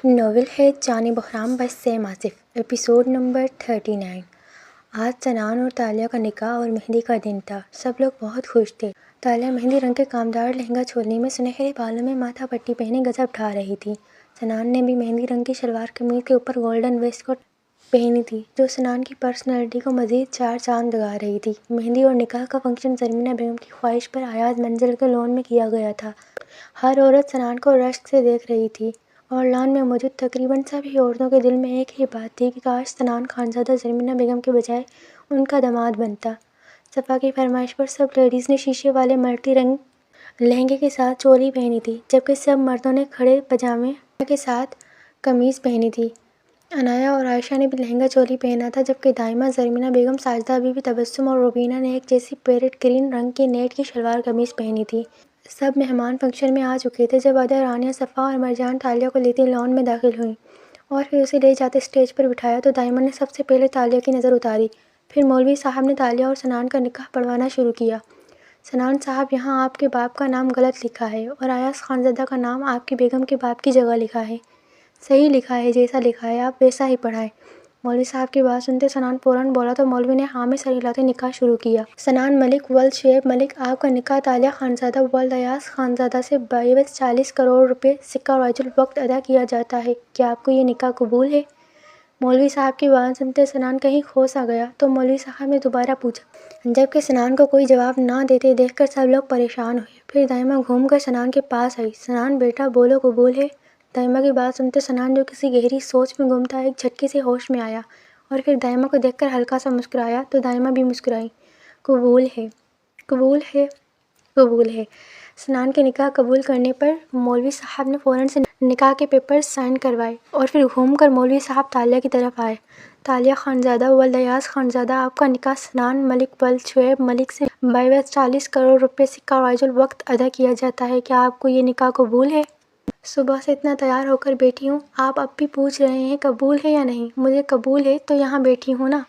Novel ہے جان بحرام بس same Asif, episode number 39۔ آج سنان اور تالیہ کا نکاح اور مہندی کا دن تھا۔ سب لوگ بہت خوش تھے۔ تالیہ مہندی رنگ کے کامدار لہنگا چولی میں سنہرے بالوں میں ماتھا پٹی پہنے گجب ڈھا رہی تھی۔ سنان نے بھی مہندی رنگ کی شلوار قمیض کے اوپر گولڈن ویسٹ کوٹ پہنی تھی، جو سنان کی پرسنالٹی کو مزید 4 چاند لگا رہی تھی۔ مہندی اور نکاح کا فنکشن زرمینہ بیگم کی خواہش پر ایاز منزل کے لان میں کیا گیا تھا۔ ہر عورت سنان کو رشک سے دیکھ رہی تھی اور لان میں موجود تقریباً سبھی عورتوں کے دل میں ایک ہی بات تھی کہ کاش سنان خانزادہ زرمینہ بیگم کے بجائے ان کا داماد بنتا۔ صفا کی فرمائش پر سب لیڈیز نے شیشے والے ملٹی رنگ لہنگے کے ساتھ چولی پہنی تھی، جبکہ سب مردوں نے کھڑے پاجامے کے ساتھ قمیض پہنی تھی۔ عنایا اور عائشہ نے بھی لہنگا چولی پہنا تھا، جبکہ دائمہ زرمینہ بیگم، ساجدہ بی بی، تبسم اور روبینہ نے ایک جیسی پیرٹ گرین رنگ کی نیٹ کی شلوار قمیض پہنی تھی۔ سب مہمان فنکشن میں آ چکے تھے۔ جب ادا رانیہ، صفا اور مرجان تالیہ کو لیتی لان میں داخل ہوئیں اور پھر اسے لے جاتے اسٹیج پر بٹھایا تو دائمہ نے سب سے پہلے تالیہ کی نظر اتاری۔ پھر مولوی صاحب نے تالیہ اور سنان کا نکاح پڑھوانا شروع کیا۔ سنان صاحب، یہاں آپ کے باپ کا نام غلط لکھا ہے اور ایاز خانزادہ کا نام آپ کی بیگم کے باپ کی جگہ لکھا ہے۔ صحیح لکھا ہے، جیسا لکھا ہے آپ ویسا ہی پڑھائیں۔ مولوی صاحب کی بات سنتے سنان فوراً بولا تو مولوی نے ہاں میں سر ہلاتے نکاح شروع کیا۔ سنان ملک ولد شعیب ملک، آپ کا نکاح تالیہ خانزادہ ولد ایاز خانزادہ سے بعوض 40 کروڑ روپے سکہ رائج الوقت ادا کیا جاتا ہے۔ کیا آپ کو یہ نکاح قبول ہے؟ مولوی صاحب کی بات سنتے سنان کہیں کھو سا گیا تو مولوی صاحب نے دوبارہ پوچھا، جبکہ سنان کو کوئی جواب نہ دیتے دیکھ کر سب لوگ پریشان ہوئے۔ پھر دائمہ گھوم کر سنان کے پاس آئی۔ سنان بیٹا بولو قبول ہے؟ دائمہ کی بات سنتے سنان، جو کسی گہری سوچ میں گم تھا، ایک جھٹکے سے ہوش میں آیا اور پھر دائمہ کو دیکھ کر ہلکا سا مسکرایا تو دائمہ بھی مسکرائی۔ قبول ہے، قبول ہے، قبول ہے۔ سنان کے نکاح قبول کرنے پر مولوی صاحب نے فوراً سے نکاح کے پیپرز سائن کروائے اور پھر گھوم کر مولوی صاحب تالیہ کی طرف آئے۔ تالیہ خانزادہ ولد ایاز خانزادہ، آپ کا نکاح سنان ملک ولد شعیب ملک سے بعوض 40 کروڑ روپے سکہ رائج الوقت ادا کیا جاتا ہے۔ کیا آپ کو یہ نکاح قبول ہے؟ صبح سے اتنا تیار ہو کر بیٹھی ہوں، آپ اب بھی پوچھ رہے ہیں قبول ہے یا نہیں؟ مجھے قبول ہے تو یہاں بیٹھی ہوں نا۔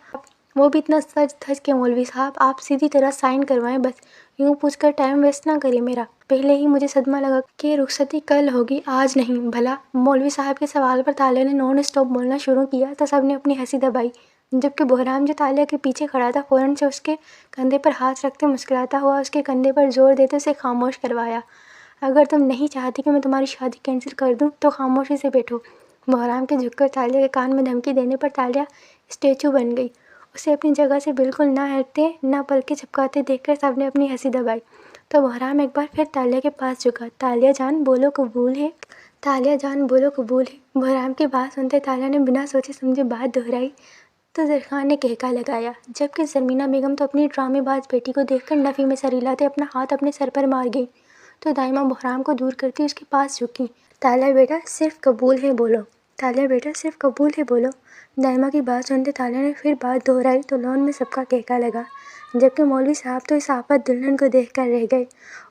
وہ بھی اتنا سج دھج کے مولوی صاحب، آپ سیدھی طرح سائن کروائیں، بس یوں پوچھ کر ٹائم ویسٹ نہ کریں میرا۔ پہلے ہی مجھے صدمہ لگا کہ رخصتی کل ہوگی آج نہیں۔ بھلا؟ مولوی صاحب کے سوال پر تالیہ نے نان اسٹاپ بولنا شروع کیا تو سب نے اپنی ہنسی دبائی، جبکہ بحرام، جو تالیہ کے پیچھے کھڑا تھا، فوراً سے اس کے کندھے پر ہاتھ رکھتے مسکراتا ہوا اس کے کندھے پر زور دیتے اسے خاموش کروایا۔ اگر تم نہیں چاہتی کہ میں تمہاری شادی کینسل کر دوں تو خاموشی سے بیٹھو۔ بحرام کے جھک کر تالیہ کے کان میں دھمکی دینے پر تالیہ اسٹیچو بن گئی۔ اسے اپنی جگہ سے بالکل نہ ہٹتے نہ پلکیں جھپکاتے دیکھ کر سب نے اپنی ہنسی دبائی تو بحرام ایک بار پھر تالیہ کے پاس جھکا۔ تالیہ جان بولو قبول ہے؟ تالیہ جان بولو قبول ہے؟ بحرام کی بات سنتے تالیہ نے بنا سوچے سمجھے بات دہرائی تو زرخان نے کہکا لگایا، جبکہ زرمینہ بیگم تو اپنی ڈرامے باز بیٹی کو دیکھ کر نفی میں سر ہلاتے اپنا ہاتھ اپنے سر پر مار گئی تو دائمہ بحرام کو دور کرتی اس کے پاس جھکی۔ تالیہ بیٹا صرف قبول ہے بولو، تالیہ بیٹا صرف قبول ہے بولو۔ دائمہ کی بات سنتے تالیہ نے پھر بات دہرائی تو لان میں سب کا کہکا لگا، جبکہ مولوی صاحب تو اس آفت دلہن کو دیکھ کر رہ گئے۔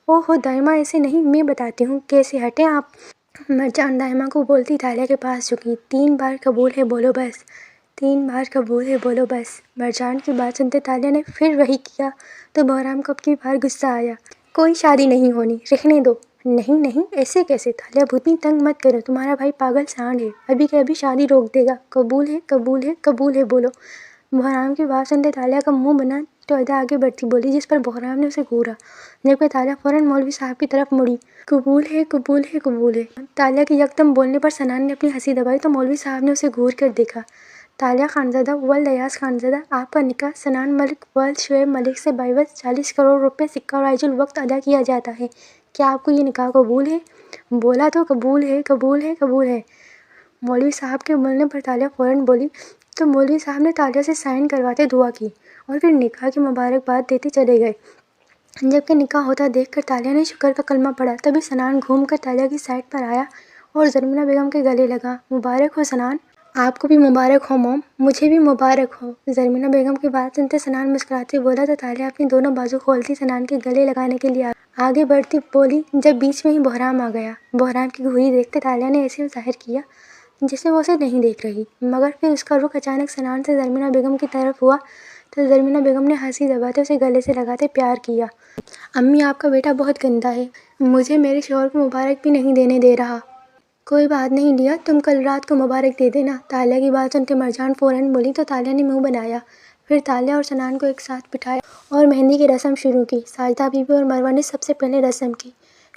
اوہو دائمہ ایسے نہیں، میں بتاتی ہوں کیسے، ہٹیں آپ۔ مرجان دائمہ کو بولتی تالیہ کے پاس جھکی۔ 3 بار قبول ہے بولو بس، 3 بار قبول ہے بولو بس۔ مرجان کی بات سنتے تالیہ نے پھر وہی کیا تو بحرام کو اب کی بار غصہ آیا۔ کوئی شادی نہیں ہونی، رہنے دو۔ نہیں نہیں، ایسے کیسے؟ تالیہ بھوتنی تنگ مت کرو، تمہارا بھائی پاگل سانڈ ہے، ابھی کے ابھی شادی روک دے گا۔ قبول ہے، قبول ہے، قبول ہے بولو۔ بحرام کی بات سنتے تالیہ کا منہ بنا تو ادا آگے بڑھتی بولی، جس پر بحرام نے اسے گھورا، جبکہ تالیہ فوراً مولوی صاحب کی طرف مڑی۔ قبول ہے، قبول ہے، قبول ہے۔ تالیہ کے یکدم بولنے پر سنان نے اپنی ہنسی دبائی تو مولوی صاحب نے اسے گھور کر دیکھا۔ تالیہ خانزادہ ولد ایاز خانزادہ، آپ کا نکاح سنان ملک ولد شعیب ملک سے بعوض 40 کروڑ روپے سکہ رائج الوقت ادا کیا جاتا ہے۔ کیا آپ کو یہ نکاح قبول ہے؟ بولا تو قبول ہے، قبول ہے، قبول ہے۔ مولوی صاحب کے بولنے پر تالیہ فوراً بولی تو مولوی صاحب نے تالیہ سے سائن کرواتے دعا کی اور پھر نکاح کی مبارکباد دیتے چلے گئے۔ جبکہ نکاح ہوتا دیکھ کر تالیہ نے شکر کا کلمہ پڑھا، تبھی سنان گھوم کر تالیہ کی سائڈ پر آیا اور زرمینہ بیگم کے گلے لگا۔ مبارک ہو سنان۔ آپ کو بھی مبارک ہو موم، مجھے بھی مبارک ہو۔ زرمینہ بیگم کی بات سنتے سنان مسکراتے بولا تو تالیہ اپنی دونوں بازو کھولتی سنان کے گلے لگانے کے لیے آگے بڑھتی بولی، جب بیچ میں ہی بحرام آ گیا۔ بحرام کی گھوری دیکھتے تالیہ نے ایسے ظاہر کیا جیسے وہ اسے نہیں دیکھ رہی، مگر پھر اس کا رخ اچانک سنان سے زرمینہ بیگم کی طرف ہوا تو زرمینہ بیگم نے ہنسی دباتے اسے گلے سے لگاتے پیار کیا۔ امی، آپ کا بیٹا بہت گندا ہے، مجھے میرے شوہر کو مبارک بھی نہیں دینے دے رہا۔ کوئی بات نہیں لیا، تم کل رات کو مبارک دے دینا۔ تالیہ کی بات سنتے مرجان فوراً بولی تو تالیہ نے منہ بنایا۔ پھر تالیہ اور سنان کو ایک ساتھ بٹھایا اور مہندی کی رسم شروع کی۔ ساجدہ بی بی اور مروہ نے سب سے پہلے رسم کی،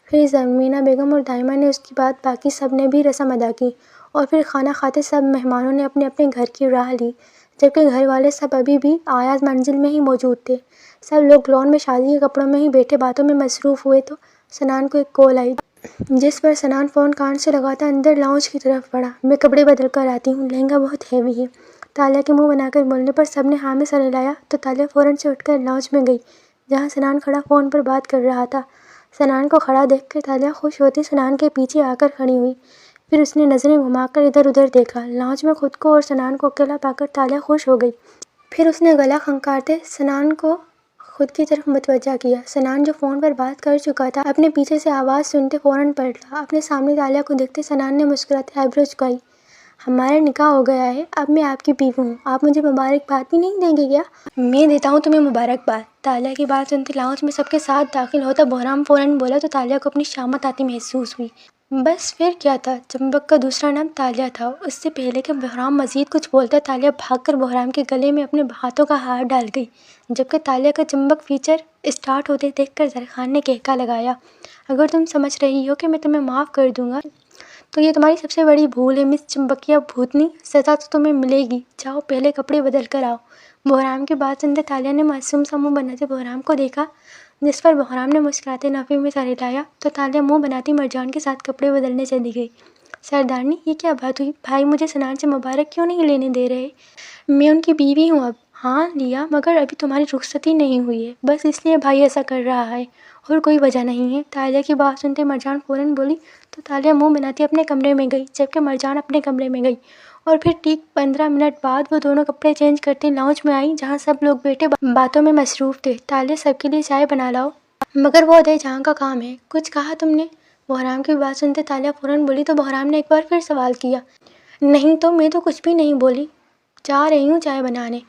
پھر زمینہ بیگم اور دائمہ نے، اس کے بعد باقی سب نے بھی رسم ادا کی، اور پھر کھانا کھاتے سب مہمانوں نے اپنے اپنے گھر کی راہ لی، جبکہ گھر والے سب ابھی بھی آیاز منزل میں ہی موجود تھے۔ سب لوگ لان میں شادی کے کپڑوں میں ہی بیٹھے باتوں میں مصروف ہوئے تو سنان کو ایک کال آئی، جس پر سنان فون کان سے لگاتا اندر لاؤنج کی طرف بڑھا۔ میں کپڑے بدل کر آتی ہوں، لہنگا بہت ہیوی ہے۔ تالیہ کے منہ بنا کر بولنے پر سب نے ہاں میں سر ہلایا تو تالیہ فوراً سے اٹھ کر لاؤنج میں گئی، جہاں سنان کھڑا فون پر بات کر رہا تھا۔ سنان کو کھڑا دیکھ کر تالیہ خوش ہوتی سنان کے پیچھے آ کر کھڑی ہوئی، پھر اس نے نظریں گھما کر ادھر ادھر دیکھا۔ لاؤنج میں خود کو اور سنان کو اکیلا پا کر تالیہ خوش ہو گئی۔ پھر اس نے گلا کھنکارتے سنان کو خود کی طرف متوجہ کیا۔ سنان جو فون پر بات کر چکا تھا، اپنے پیچھے سے آواز سنتے فوراً پلٹا۔ اپنے سامنے تالیہ کو دیکھتے سنان نے مسکراتے آئی برو جھکائی۔ ہمارا نکاح ہو گیا ہے، اب میں آپ کی بیوی ہوں، آپ مجھے مبارکباد بھی نہیں دیں گے کیا؟ میں دیتا ہوں تمہیں مبارکباد۔ تالیہ کی بات سنتے لاؤنج میں سب کے ساتھ داخل ہوتا بحرام فوراً بولا تو تالیہ کو اپنی شامت آتی محسوس ہوئی۔ بس پھر کیا تھا، چمبک کا دوسرا نام تالیہ تھا۔ اس سے پہلے کہ بحرام مزید کچھ بولتا، تالیہ بھاگ کر بحرام کے گلے میں اپنے ہاتھوں کا ہار ڈال گئی، جبکہ تالیہ کا چمبک فیچر اسٹارٹ ہوتے دیکھ کر زرخان نے کہکا لگایا، اگر تم سمجھ رہی ہو کہ میں تمہیں معاف کر دوں گا تو یہ تمہاری سب سے بڑی بھول ہے مس چمبکیا بھوتنی، سزا تو تمہیں ملے گی، جاؤ پہلے کپڑے بدل کر آؤ۔ بحرام کی بات سنتے تالیہ نے معصوم سا منہ بناتے بحرام کو دیکھا، جس پر بحرام نے مسکراتے نفی میں سر ہلایا تو تالیہ منہ بناتی مرجان کے ساتھ کپڑے بدلنے چلی گئی۔ سردارنی، یہ کیا بات ہوئی؟ بھائی مجھے سنان سے مبارک کیوں نہیں لینے دے رہے؟ میں ان کی بیوی ہوں اب۔ ہاں لیا، مگر ابھی تمہاری رخصتی نہیں ہوئی ہے، بس اس لیے بھائی ایسا کر رہا ہے، اور کوئی وجہ نہیں ہے۔ تالیہ کی بات سنتے مرجان فوراً بولی تو تالیہ منہ بناتی اپنے کمرے میں گئی، جبکہ مرجان اپنے کمرے میں گئی، اور پھر ٹھیک 15 منٹ بعد وہ دونوں کپڑے چینج کرتے لاؤنج میں آئیں، جہاں سب لوگ بیٹھے باتوں میں مصروف تھے۔ تالیہ سب کے لیے چائے بنا لاؤ، مگر وہ ادھر جہاں کا کام ہے۔ کچھ کہا تم نے؟ بحرام کی بات سنتے تالیہ فوراً بولی تو بحرام نے ایک بار پھر سوال کیا۔ نہیں تو میں تو کچھ بھی نہیں بولی، جا رہی ہوں چائے بنانے۔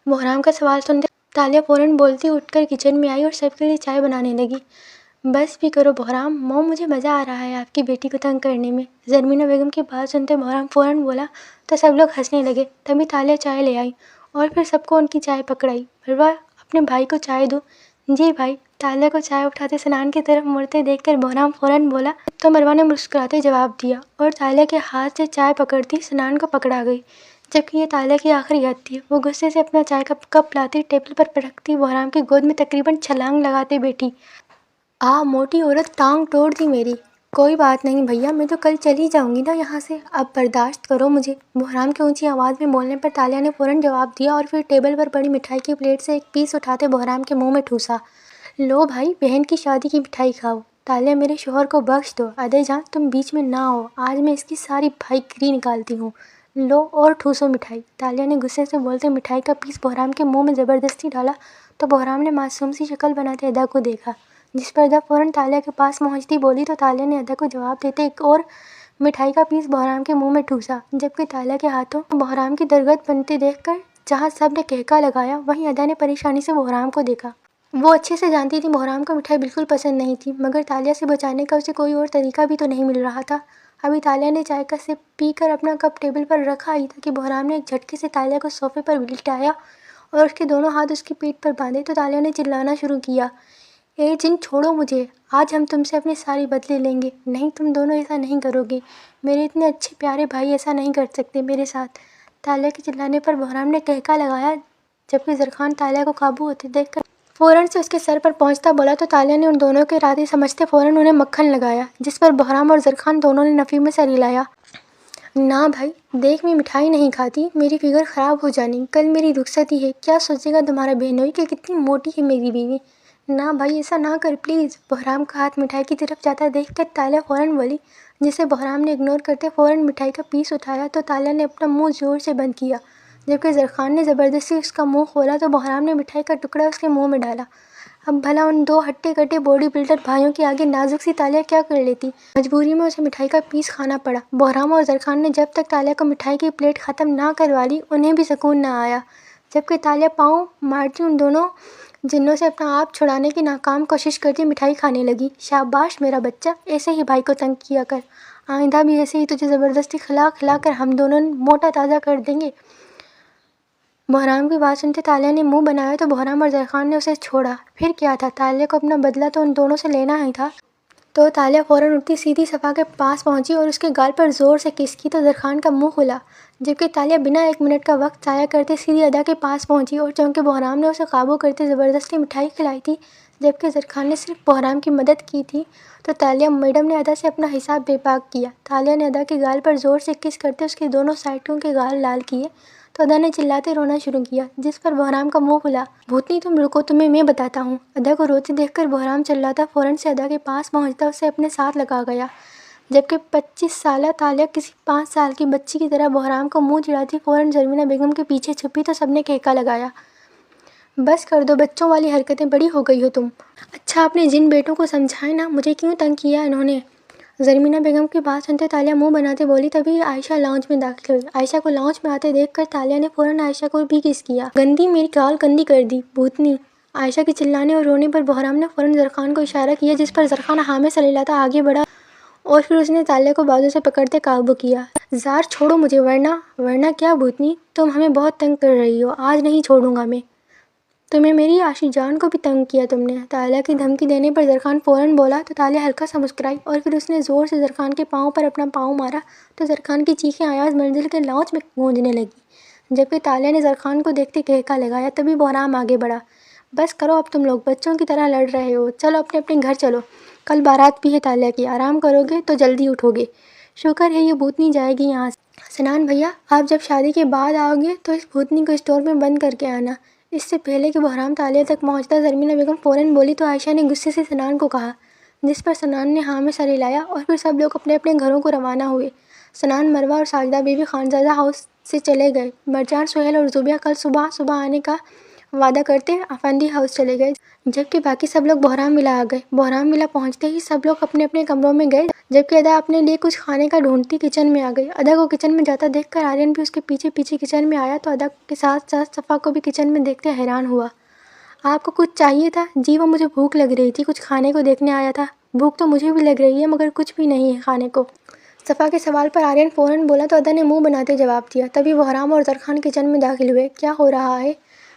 بحرام کا سوال سنتے تالیہ فوراً بولتی اٹھ کر کچن میں آئی اور سب کے لیے چائے بنانے لگی۔ بس بھی کرو بحرام، موم مجھے مزہ آ رہا ہے آپ کی بیٹی کو تنگ کرنے میں۔ زرمینہ بیگم کی بات سنتے بحرام فوراً بولا تو سب لوگ ہنسنے لگے۔ تبھی تالیہ چائے لے آئی اور پھر سب کو ان کی چائے پکڑائی۔ مروہ، اپنے بھائی کو چائے دو۔ جی بھائی۔ تالیہ کو چائے اٹھاتے سنان کی طرف مڑتے دیکھ کر بحرام فوراً بولا تو مروہ نے مسکراتے جواب دیا، اور تالیہ کے ہاتھ سے چائے پکڑتی سنان کو پکڑا گئی، جبکہ یہ تالیہ کی آخری حد تھی۔ وہ غصے سے اپنا چائے کا کپ لاتی ٹیبل پر رکھتی بحرام کی گود میں تقریباً چھلانگ لگاتے بیٹھی۔ موٹی عورت ٹانگ توڑ دی میری۔ کوئی بات نہیں بھیا، میں تو کل چلی جاؤں گی نا یہاں سے، اب برداشت کرو مجھے۔ بحرام کی اونچی آواز میں بولنے پر تالیہ نے فوراً جواب دیا اور پھر ٹیبل پر پڑی مٹھائی کی پلیٹ سے ایک پیس اٹھاتے بحرام کے منہ میں ٹھوسا۔ لو بھائی، بہن کی شادی کی مٹھائی کھاؤ۔ تالیہ میرے شوہر کو بخش دو، ادے جان تم بیچ میں نہ آؤ، آج میں اس کی ساری بھائی گیری نکالتی ہوں۔ لو اور ٹھوسو مٹھائی۔ تالیہ نے غصے سے بولتے مٹھائی کا پیس بحرام کے منہ میں زبردستی ڈالا تو بحرام نے معصوم سی شکل بناتے ادا کو دیکھا، جس پر ادا فوراً تالیہ کے پاس پہنچتی بولی تو تالیہ نے ادا کو جواب دیتے ایک اور مٹھائی کا پیس بحرام کے منہ میں ٹھوسا، جبکہ تالیہ کے ہاتھوں بحرام کی درگت بنتے دیکھ کر جہاں سب نے کہکا لگایا، وہیں ادا نے پریشانی سے بحرام کو دیکھا۔ وہ اچھے سے جانتی تھی بحرام کو مٹھائی بالکل پسند نہیں تھی، مگر تالیہ سے بچانے کا اسے کوئی اور طریقہ بھی تو نہیں مل رہا تھا۔ ابھی تالیہ نے چائے کا سپ پی کر اپنا کپ ٹیبل پر رکھا ہی تھا کہ بحرام نے ایک جھٹکے سے تالیہ کو صوفے پر لٹایا اور اس کے دونوں ہاتھ اس کی پیٹھ پر باندھے تو تالیہ نے چلانا شروع کیا، اے جن چھوڑو مجھے، آج ہم تم سے اپنے سارے بدلے لیں گے۔ نہیں تم دونوں ایسا نہیں کرو گے، میرے اتنے اچھے پیارے بھائی ایسا نہیں کر سکتے میرے ساتھ۔ تالیہ کے چلانے پر بحرام نے کہکا لگایا، جبکہ زرخان تالیہ کو قابو ہوتے دیکھ کر فوراً سے اس کے سر پر پہنچتا بولا تو تالیہ نے ان دونوں کے ارادے سمجھتے فوراً انہیں مکھن لگایا، جس پر بحرام اور زرخان دونوں نے نفی میں سر ہلایا۔ نہ بھائی، دیکھ میں مٹھائی نہیں کھاتی، میری فگر خراب ہو جانی، کل میری رخصتی ہے، کیا سوچے گا تمہارا بہنوئی کہ کتنی موٹی ہے میری بیوی۔ نہ بھائی ایسا نہ کر پلیز۔ بحرام کا ہاتھ مٹھائی کی طرف جاتا دیکھ کر تالیہ فوراً بولی، جسے بحرام نے اگنور کرتے فوراً مٹھائی کا پیس اٹھایا تو تالیہ نے اپنا منہ زور سے بند کیا، جبکہ زرخان نے زبردستی اس کا منہ کھولا تو بحرام نے مٹھائی کا ٹکڑا اس کے منہ میں ڈالا۔ اب بھلا ان دو ہٹے کٹے باڈی بلڈر بھائیوں کے آگے نازک سی تالیہ کیا کر لیتی، مجبوری میں اسے مٹھائی کا پیس کھانا پڑا۔ بحرام اور زرخان نے جب تک تالیہ کو مٹھائی کی پلیٹ ختم نہ کروا لی انہیں بھی سکون نہ آیا، جبکہ تالیہ پاؤں مارتی ان دونوں جنوں سے اپنا آپ چھڑانے کی ناکام کوشش کرتی مٹھائی کھانے لگی۔ شاباش میرا بچہ، ایسے ہی بھائی کو تنگ کیا کر، آئندہ بھی ایسے ہی تجھے زبردستی کھلا کھلا کر ہم دونوں موٹا تازہ کر دیں گے۔ بحرام کی بات سنتے تالیہ نے منہ بنایا تو بحرام اور زرخان نے اسے چھوڑا۔ پھر کیا تھا، تالیہ کو اپنا بدلہ تو ان دونوں سے لینا ہی تھا۔ تو تالیہ فوراً اٹھتی سیدھی صفا کے پاس پہنچی اور اس کے گال پر زور سے کس کی تو زرخان کا منہ کھلا، جبکہ تالیہ بنا 1 منٹ کا وقت ضائع کرتے سیدھی ادا کے پاس پہنچی اور چونکہ بحرام نے اسے قابو کرتے زبردستی مٹھائی کھلائی تھی، جبکہ زرخان نے صرف بحرام کی مدد کی تھی، تو تالیہ میڈم نے ادا سے اپنا حساب بے پاک کیا۔ تالیہ نے ادا کے گال پر زور سے کس کرتے اس کے دونوں سائڈوں کے گال لال کیے تو ادا نے چلاتے رونا شروع کیا، جس پر بحرام کا منہ کھلا۔ بھوتنی تم رکو، تمہیں میں بتاتا ہوں۔ ادا کو روتے دیکھ کر بحرام چلاتا فوراً سے ادا کے پاس پہنچتا اسے اپنے ساتھ لگا گیا، جبکہ 25 سالہ تالیہ کسی 5 سال کی بچی کی طرح بحرام کو منہ چڑھاتی فوراً زرمینہ بیگم کے پیچھے چھپی تو سب نے کہکا لگایا، بس کر دو، بچوں والی حرکتیں، بڑی ہو گئی ہو تم۔ اچھا اپنے جن بیٹوں کو سمجھائیں نا، مجھے کیوں تنگ کیا انہوں نے؟ زرمینہ بیگم کی بات سنتے تالیہ منہ بناتے بولی۔ تبھی عائشہ لاؤنج میں داخل ہوئی۔ عائشہ کو لاؤنج میں آتے دیکھ کر تالیہ نے فوراً عائشہ کو بھی کس کیا۔ گندی، میری گال گندی کر دی، بھوتنی۔ عائشہ کے چلانے اور رونے پر بحرام نے فوراً زرخان کو اشارہ کیا، جس پر زرخان ہاں میں سلسلاتا آگے بڑھا اور پھر اس نے تالیہ کو بازو سے پکڑتے قابو کیا۔ زار چھوڑو مجھے، ورنہ کیا بھوتنی، تم ہمیں بہت تنگ کر رہی ہو، آج نہیں چھوڑوں گا میں تمہیں، میری عاشق جان کو بھی تنگ کیا تم نے۔ تالیہ کی دھمکی دینے پر زرخان فوراً بولا تو تالیہ ہلکا سا مسکرائی اور پھر اس نے زور سے زرخان کے پاؤں پر اپنا پاؤں مارا تو زرخان کی چیخیں ایاز منزل کے لاؤنج میں گونجنے لگیں، جبکہ تالیہ نے زرخان کو دیکھتے کہکا لگایا۔ تبھی بحرام آگے بڑھا، بس کرو اب، تم لوگ بچوں کی طرح لڑ رہے ہو، چلو اپنے اپنے گھر چلو، کل بارات بھی ہے تالیہ کی، آرام کرو گے تو جلدی اٹھو گے، شکر ہے یہ بھوتنی جائے گی یہاں سے۔ سنان بھیا، آپ جب شادی کے بعد آؤ گے تو اس بھوتنی کو اسٹور میں بند کر کے آنا۔ اس سے پہلے کہ بحرام تالیہ تک پہنچتا زرمینہ بیگم فوراً بولی تو عائشہ نے غصے سے سنان کو کہا، جس پر سنان نے ہاں میں سر ہلایا اور پھر سب لوگ اپنے اپنے گھروں کو روانہ ہوئے۔ سنان، مروہ اور ساجدہ بی بی خانزادہ ہاؤس سے چلے گئے۔ مرجان، سہیل اور زوبیہ کل صبح آنے کا وعدہ کرتے افندی ہاؤس چلے گئے، جبکہ باقی سب لوگ بحرام ولا آ گئے۔ بحرام ولا پہنچتے ہی سب لوگ اپنے اپنے کمروں میں گئے، جبکہ ادا اپنے لیے کچھ کھانے کا ڈھونڈتی کچن میں آ گئی۔ ادا کو کچن میں جاتا دیکھ کر آرین بھی اس کے پیچھے پیچھے کچن میں آیا تو ادا کے ساتھ ساتھ صفا کو بھی کچن میں دیکھتے حیران ہوا۔ آپ کو کچھ چاہیے تھا؟ جی، وہ مجھے بھوک لگ رہی تھی، کچھ کھانے کو دیکھنے آیا تھا۔ بھوک تو مجھے بھی لگ رہی ہے مگر کچھ بھی نہیں ہے کھانے کو۔ صفا کے سوال پر آرین فوراً بولا تو ادا نے منہ بناتے جواب دیا۔ تبھی بحرام اور زرخان کچن میں داخل ہوئے۔ کیا ہو رہا ہے؟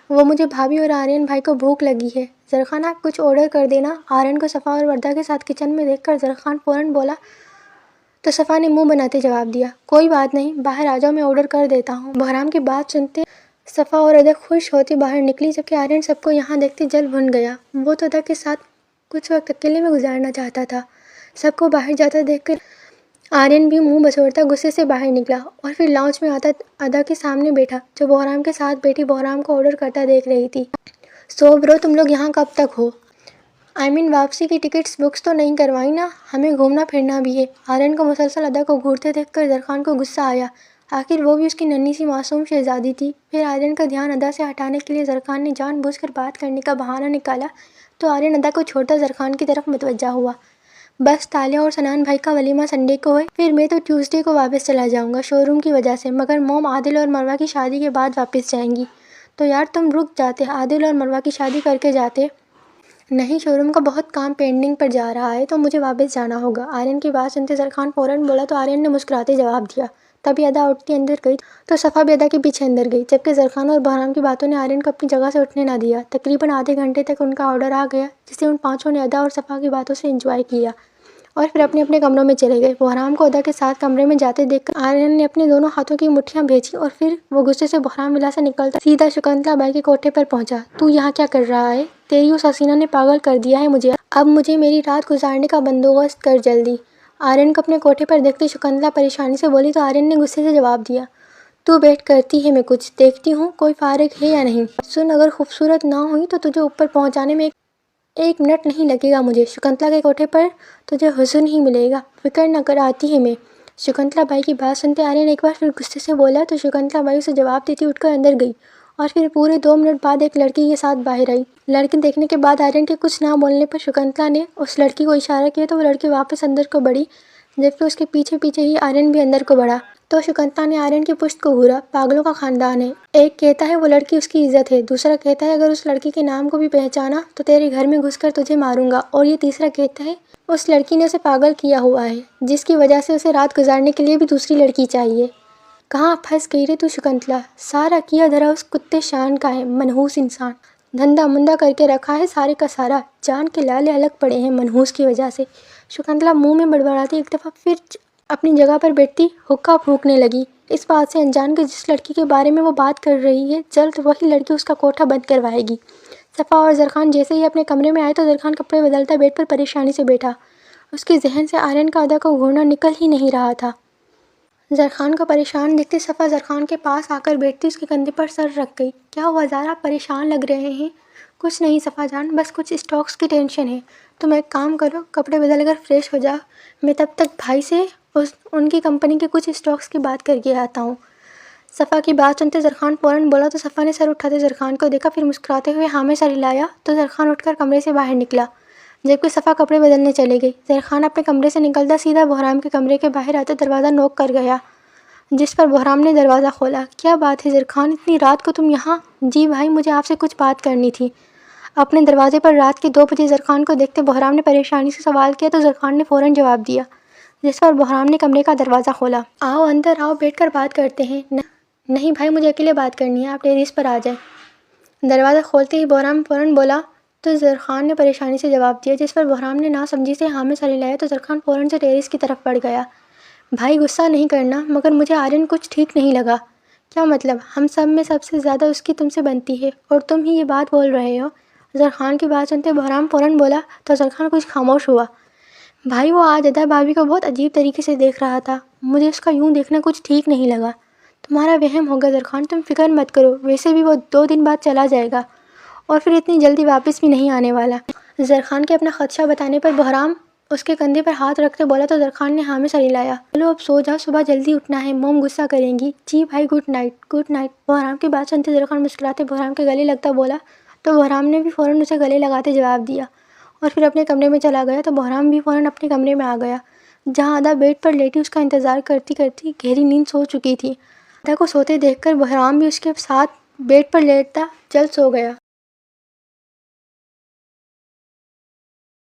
وہ مجھے بھابھی اور آرین بھائی کو بھوک لگی ہے۔ زرخان، آپ کچھ آرڈر کر دینا۔ آرین کو صفا اور وردہ کے ساتھ کچن میں دیکھ کر زرخان فوراً بولا تو صفا نے منہ بناتے جواب دیا، کوئی بات نہیں، باہر آ جاؤ، میں آرڈر کر دیتا ہوں۔ بحرام کی بات سنتے صفا اور ادا خوش ہوتی باہر نکلی، جبکہ آرین سب کو یہاں دیکھتے جل بھن گیا۔ وہ تو ادا کے ساتھ کچھ وقت اکیلے میں گزارنا چاہتا تھا۔ سب کو باہر جاتا دیکھ کر آرین بھی منہ بسوڑتا غصے سے باہر نکلا اور پھر لاؤنج میں آتا ادا کے سامنے بیٹھا، جو بحرام کے ساتھ بیٹھی بحرام کو آرڈر کرتا دیکھ رہی تھی۔ سو برو، تم لوگ یہاں کب تک ہو؟ واپسی کی ٹکٹس بکس تو نہیں کروائی نا؟ ہمیں گھومنا پھرنا بھی ہے۔ آرین کو مسلسل ادا کو گھورتے دیکھ کر زرخان کو غصہ آیا، آخر وہ بھی اس کی ننھی سی معصوم شہزادی تھی۔ پھر آرین کا دھیان ادا سے ہٹانے کے لیے زرخان نے جان بوجھ کر بات کرنے کا بہانہ نکالا تو آرین ادا کو چھوڑتا زرخان کی طرف متوجہ ہوا، بس تالیہ اور سنان بھائی کا ولیمہ سنڈے کو ہے، پھر میں تو ٹیوزڈے کو واپس چلا جاؤں گا شو روم کی وجہ سے، مگر موم عادل اور مروہ کی شادی کے بعد واپس جائیں گی۔ تو یار تم رک جاتے، عادل اور مروہ کی شادی کر کے جاتے۔ نہیں، شو روم کا بہت کام پینڈنگ پر جا رہا ہے تو مجھے واپس جانا ہوگا۔ آرین کی بات سنتے زرخان فوراً بولا تو آرین نے مسکراتے جواب دیا۔ تبھی ادا اٹھتی اندر گئی تو صفا بھی ادا کے پیچھے اندر گئی، جبکہ زرخان اور بحرام کی باتوں نے آرین کو اپنی جگہ سے اٹھنے نہ دیا۔ تقریباً آدھے گھنٹے تک ان کا آرڈر آ گیا، جسے ان پانچوں نے ادا اور صفا کی باتوں سے انجوائے کیا اور پھر اپنے اپنے کمروں میں چلے گئے۔ بحرام کو ادا کے ساتھ کمرے میں جاتے دیکھ کر آرین نے اپنے دونوں ہاتھوں کی مٹھیاں بھینچی اور پھر وہ غصے سے بحرام ولا سے نکلتا سیدھا شکنتلا بائی کے کوٹھے پر پہنچا۔ تو یہاں کیا کر رہا ہے؟ تیری اس حسینہ نے پاگل کر دیا ہے مجھے، اب مجھے میری رات گزارنے کا بندوبست کر جلدی۔ آرین کو اپنے کوٹھے پر دیکھتے شکنتلا پریشانی سے بولی تو آرین نے غصے سے جواب دیا، تو بیٹھ کرتی ہے، میں کچھ دیکھتی ہوں کوئی فارغ ہے یا نہیں۔ سن، اگر خوبصورت نہ ہوئی تو تجھے اوپر پہنچانے میں ایک منٹ نہیں لگے گا مجھے، شکنتلا کے کوٹھے پر تجھے حسن ہی ملے گا، فکر نہ کر، آتی ہے میں۔ شکنتلا بائی کی بات سنتے آرین ایک بار پھر غصے سے بولا تو شکنتلا بائی اسے جواب دیتی اٹھ کر اندر گئی اور پھر پورے 2 منٹ بعد ایک لڑکی کے ساتھ باہر آئی۔ لڑکی دیکھنے کے بعد آرین کے کچھ نہ بولنے پر شکنتلا نے اس لڑکی کو اشارہ کیا تو وہ لڑکی واپس اندر کو بڑھی، جبکہ اس کے پیچھے پیچھے ہی آرین بھی اندر کو بڑھا۔ تو شکنتلا نے آرین کی پشت کو گھورا۔ پاگلوں کا خاندان ہے، ایک کہتا ہے وہ لڑکی اس کی عزت ہے، دوسرا کہتا ہے اگر اس لڑکی کے نام کو بھی پہچانا تو تیرے گھر میں گھس کر تجھے ماروں گا، اور یہ تیسرا کہتا ہے اس لڑکی نے اسے پاگل کیا ہوا ہے جس کی وجہ سے اسے رات گزارنے کے لیے بھی دوسری لڑکی چاہیے۔ کہاں پھنس گئی رے تو شکنتلا، سارا کیا دھرا اس کتے شان کا ہے، منحوس انسان، دھندا مندا کر کے رکھا ہے سارے کا سارا، جان کے لالے الگ پڑے ہیں منحوس کی وجہ سے۔ شکنتلا منہ میں بڑبڑاتی ایک دفعہ پھر اپنی جگہ پر بیٹھتی حقہ پھونکنے لگی، اس بات سے انجان کہ جس لڑکی کے بارے میں وہ بات کر رہی ہے جلد وہی لڑکی اس کا کوٹھا بند کروائے گی۔ صفا اور زرخان جیسے ہی اپنے کمرے میں آئے تو زرخان کپڑے بدلتا بیڈ پر پریشانی سے بیٹھا، اس کے ذہن سے آرین کا ادا کو گھورنا نکل ہی نہیں رہا تھا۔ زرخان کو پریشان دیکھتے صفا زرخان کے پاس آ کر بیٹھتی اس کے کندھے پر سر رکھ گئی۔ کیا ہوا زارا، پریشان لگ رہے ہیں؟ کچھ نہیں صفا جان، بس کچھ اسٹاکس کی ٹینشن ہے۔ تم ایک کام کرو، کپڑے بدل کر فریش ہو جا، میں تب تک بھائی سے ان کی کمپنی کے کچھ اسٹاکس کی بات کر کے آتا ہوں۔ صفا کی بات سنتے زرخان فوراً بولا تو صفا نے سر اٹھاتے زرخان کو دیکھا، پھر مسکراتے ہوئے ہاں میں سر ہلایا تو زرخان اٹھ کر کمرے سے باہر نکلا، جبکہ صفا کپڑے بدلنے چلے گئی۔ زرخان اپنے کمرے سے نکلتا سیدھا بہرام کے کمرے کے باہر آتے دروازہ نوک کر گیا، جس پر بہرام نے دروازہ کھولا۔ کیا بات ہے زرخان، اتنی رات کو تم یہاں؟ جی بھائی، مجھے آپ سے کچھ بات کرنی تھی۔ اپنے دروازے پر رات کے 2 بجے زرخان کو دیکھتے بہرام نے پریشانی سے سوال کیا تو زرخان نے فوراً جواب دیا، جس پر بہرام نے کمرے کا دروازہ کھولا۔ آؤ اندر آؤ، بیٹھ کر بات کرتے ہیں۔ نہیں بھائی، مجھے اکیلے بات کرنی ہے، آپ ٹیریس پر آ جائیں۔ دروازہ کھولتے ہی بہرام فوراً بولا تو زرخان نے پریشانی سے جواب دیا، جس پر بہرام نے ناسمجھی سے ہاں میں سر ہلایا تو زرخان فوراً سے ٹیریس کی طرف بڑھ گیا۔ بھائی غصہ نہیں کرنا، مگر مجھے آرین کچھ ٹھیک نہیں لگا۔ کیا مطلب؟ ہم سب میں سب سے زیادہ اس کی تم سے بنتی ہے اور تم ہی یہ بات بول رہے ہو؟ زرخان کی بات سنتے بہرام فوراً بولا تو زرخان کچھ خاموش ہوا۔ بھائی وہ آج ادا بھابھی کو بہت عجیب طریقے سے دیکھ رہا تھا، مجھے اس کا یوں دیکھنا کچھ ٹھیک نہیں لگا۔ تمہارا وہم ہوگا زرخان، تم فکر مت کرو، ویسے بھی وہ 2 دن بعد چلا جائے گا اور پھر اتنی جلدی واپس بھی نہیں آنے والا۔ زرخان کے اپنا خدشہ بتانے پر بہرام اس کے کندھے پر ہاتھ رکھتے بولا تو زرخان نے ہاں میں سر ہلایا۔ چلو اب سو جاؤ، صبح جلدی اٹھنا ہے، موم غصہ کریں گی۔ جی بھائی، good night. Good night. Bahram کی بات سنتے زرخان مسکراتے بہرام کے گلے لگتا بولا تو بہرام نے بھی فوراً اسے گلے لگاتے جواب دیا اور پھر اپنے کمرے میں چلا گیا تو بہرام بھی فوراً اپنے کمرے میں آ گیا، جہاں ادا بیڈ پر لیٹی اس کا انتظار کرتی کرتی گہری نیند سو چکی تھی۔ ادا کو سوتے دیکھ کر بہرام بھی اس کے ساتھ بیڈ پر لیٹتا جلد سو گیا۔